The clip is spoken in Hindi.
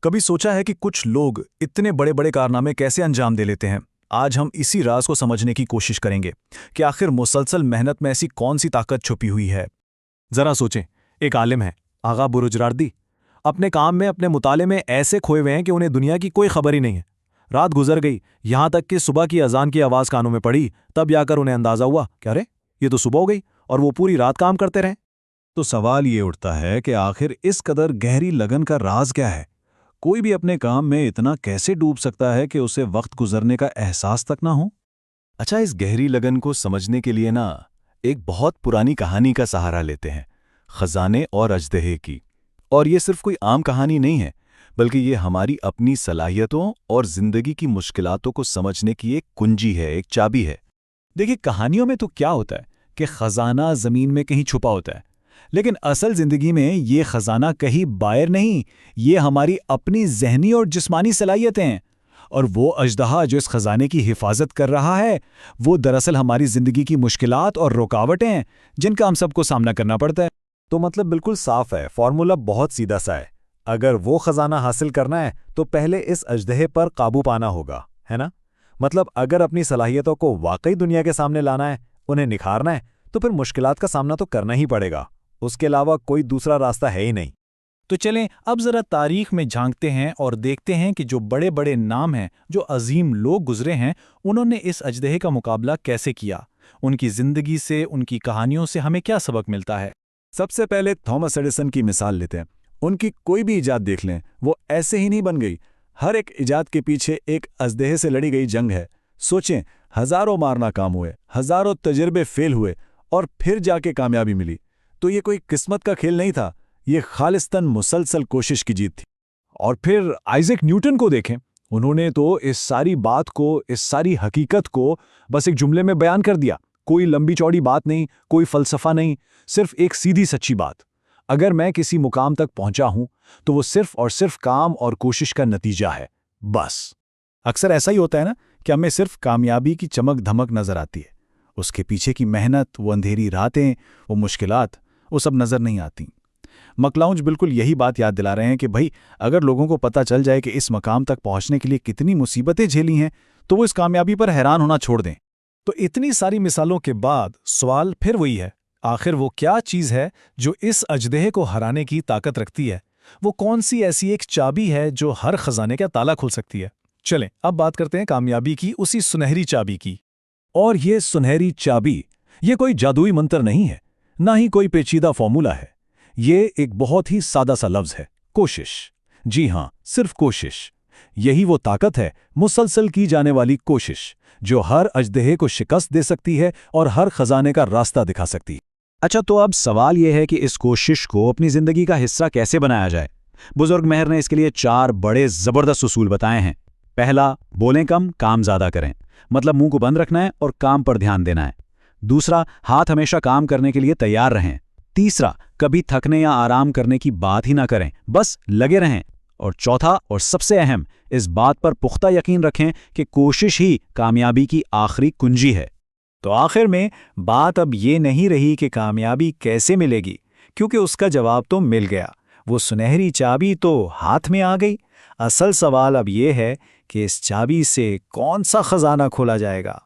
कभी सोचा है कि कुछ लोग इतने बड़े बड़े कारनामे कैसे अंजाम दे लेते हैं? आज हम इसी राज को समझने की कोशिश करेंगे कि आखिर मुसलसल मेहनत में ऐसी कौन सी ताकत छुपी हुई है। जरा सोचें, एक आलिम है, आगा बुरुजरार्दी, अपने काम में, अपने मुताले में ऐसे खोए हुए हैं कि उन्हें दुनिया की कोई खबर ही नहीं है। रात गुजर गई, यहां तक कि सुबह की अजान की आवाज़ कानों में पड़ी, तब जाकर उन्हें अंदाजा हुआ कि अरे, ये तो सुबह हो गई, और वो पूरी रात काम करते रहे। तो सवाल ये उठता है कि आखिर इस कदर गहरी लगन का राज क्या है? कोई भी अपने काम में इतना कैसे डूब सकता है कि उसे वक्त गुजरने का एहसास तक ना हो? अच्छा, इस गहरी लगन को समझने के लिए ना एक बहुत पुरानी कहानी का सहारा लेते हैं, खजाने और अजदहे की। और ये सिर्फ कोई आम कहानी नहीं है, बल्कि ये हमारी अपनी सलाहियतों और जिंदगी की मुश्किलातों को समझने की एक कुंजी है, एक चाबी है। देखिए, कहानियों में तो क्या होता है कि खजाना जमीन में कहीं छुपा होता है, लेकिन असल जिंदगी में ये खजाना कहीं बाहर नहीं, ये हमारी अपनी जहनी और जिस्मानी सलाहियतें हैं। और वो अजदहा जो इस खजाने की हिफाजत कर रहा है, वो दरअसल हमारी जिंदगी की मुश्किलात और रुकावटें हैं जिनका हम सबको सामना करना पड़ता है। तो मतलब बिल्कुल साफ है, फॉर्मूला बहुत सीधा सा है। अगर वो खजाना हासिल करना है तो पहले इस अजदहे पर काबू पाना होगा, है ना? मतलब अगर अपनी सलाहियतों को वाकई दुनिया के सामने लाना है, उन्हें निखारना है, तो फिर मुश्किलात का सामना तो करना ही पड़ेगा। उसके अलावा कोई दूसरा रास्ता है ही नहीं। तो चलें अब जरा तारीख में झांकते हैं और देखते हैं कि जो बड़े बड़े नाम हैं, जो अजीम लोग गुजरे हैं, उन्होंने इस अजदहे का मुकाबला कैसे किया। उनकी जिंदगी से, उनकी कहानियों से हमें क्या सबक मिलता है। सबसे पहले थॉमस एडिसन की मिसाल लेते हैं। उनकी कोई भी इजाद देख लें, वो ऐसे ही नहीं बन गई। हर एक इजाद के पीछे एक अजदहे से लड़ी गई जंग है। सोचें, हजारों मार नाकाम हुए, हजारों तजर्बे फेल हुए, और फिर जाके कामयाबी मिली। तो ये कोई किस्मत का खेल नहीं था, ये खालिस्तन मुसलसल कोशिश की जीत थी। और फिर आइजैक न्यूटन को देखें, उन्होंने तो इस सारी बात को, इस सारी हकीकत को बस एक जुमले में बयान कर दिया। कोई लंबी चौड़ी बात नहीं, कोई फलसफा नहीं, सिर्फ एक सीधी सच्ची बात। अगर मैं किसी मुकाम तक पहुंचा हूं तो वो सिर्फ और सिर्फ काम और कोशिश का नतीजा है, बस। अक्सर ऐसा ही होता है ना कि हमें सिर्फ कामयाबी की चमक धमक नजर आती है, उसके पीछे की मेहनत, वो अंधेरी रातें, वो मुश्किलात, वो सब नजर नहीं आती। मकलाउंज बिल्कुल यही बात याद दिला रहे हैं कि भाई, अगर लोगों को पता चल जाए कि इस मकाम तक पहुंचने के लिए कितनी मुसीबतें झेली हैं, तो वो इस कामयाबी पर हैरान होना छोड़ दें। तो इतनी सारी मिसालों के बाद सवाल फिर वही है, आखिर वो क्या चीज़ है जो इस अजदहे को हराने की ताकत रखती है? वो कौन सी ऐसी एक चाबी है जो हर खजाने का ताला खोल सकती है? चलें अब बात करते हैं कामयाबी की, उसी सुनहरी चाबी की। और ये सुनहरी चाबी, ये कोई जादुई मंत्र नहीं है, ना ही कोई पेचीदा फॉर्मूला है। ये एक बहुत ही सादा सा लफ्ज है, कोशिश। जी हां, सिर्फ कोशिश। यही वो ताकत है, मुसलसल की जाने वाली कोशिश, जो हर अजदहे को शिकस्त दे सकती है और हर खजाने का रास्ता दिखा सकती है। अच्छा, तो अब सवाल यह है कि इस कोशिश को अपनी जिंदगी का हिस्सा कैसे बनाया जाए। बुजुर्ग मेहर ने इसके लिए 4 बड़े जबरदस्त उसूल बताए हैं। पहला, बोलें कम, काम ज्यादा करें। मतलब मुंह को बंद रखना है और काम पर ध्यान देना है। दूसरा, हाथ हमेशा काम करने के लिए तैयार रहें। तीसरा, कभी थकने या आराम करने की बात ही ना करें, बस लगे रहें। और चौथा और सबसे अहम, इस बात पर पुख्ता यकीन रखें कि कोशिश ही कामयाबी की आखिरी कुंजी है। तो आखिर में बात अब ये नहीं रही कि कामयाबी कैसे मिलेगी, क्योंकि उसका जवाब तो मिल गया। वो सुनहरी चाबी तो हाथ में आ गई। असल सवाल अब ये है कि इस चाबी से कौन सा खजाना खोला जाएगा।